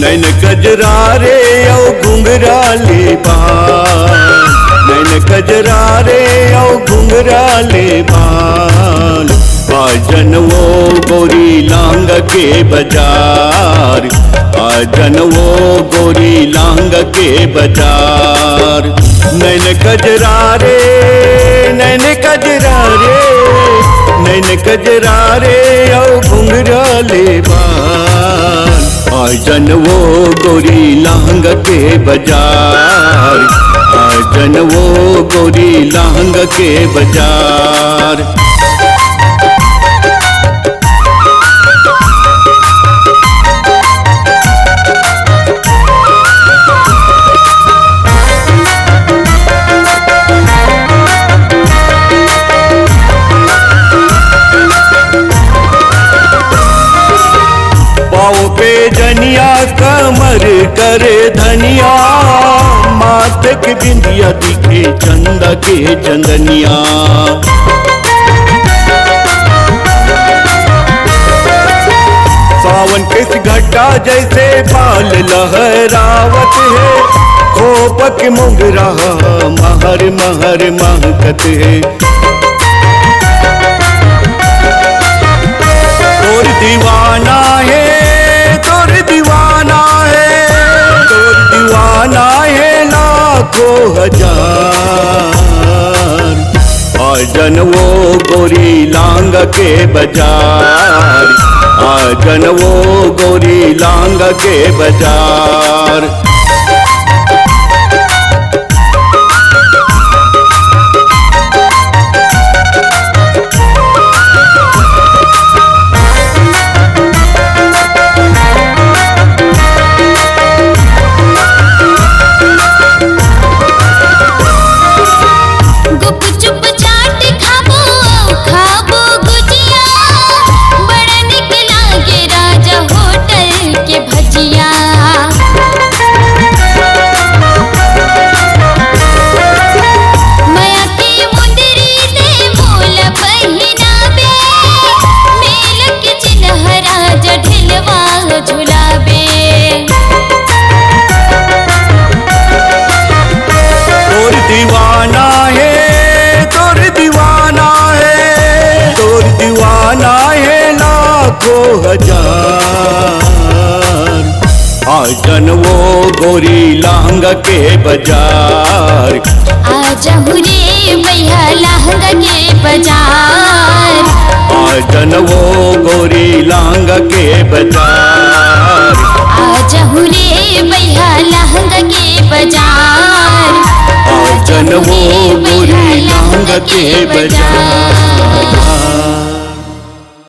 नैन कजरा रे औ घुंघराले बाल, नैन कजरा रे औ घुंघराले बाल। आजन वो गोरी लांग के बाजार, आजन वो गोरी लांग के बाजार। नैन कजरा रे, नैन कजरा रे, नैन कजरा रे औ घुंघराले बाल। आजन वो गोरी लांग के बाजार, आजन वो गोरी लांग के बाजार। पे जनिया कमर करे धनिया, माथ के बिंदिया दिखे चंदा के चंदनिया। सावन के घटा जैसे बाल लहरावत है, खोपक मोगरा महर महर महकत है। तोर दीवाना है, तोर दीवाना है, तोर दीवाना है लाखों हजार। आजन वो गोरी लांग के बाजार, आजन वो गोरी लांग के बाजार। दीवाना है, तोर दीवाना है, तोर दीवाना है लाखों हजार। आजन वो गोरी लांग के बाजार, आजहु रे भैया लांग के बाजार। आजन वो गोरी लांग के बाजार, आजहु रे भैया लांग के बाजार। आजन वो गोरी लांग के बाजार।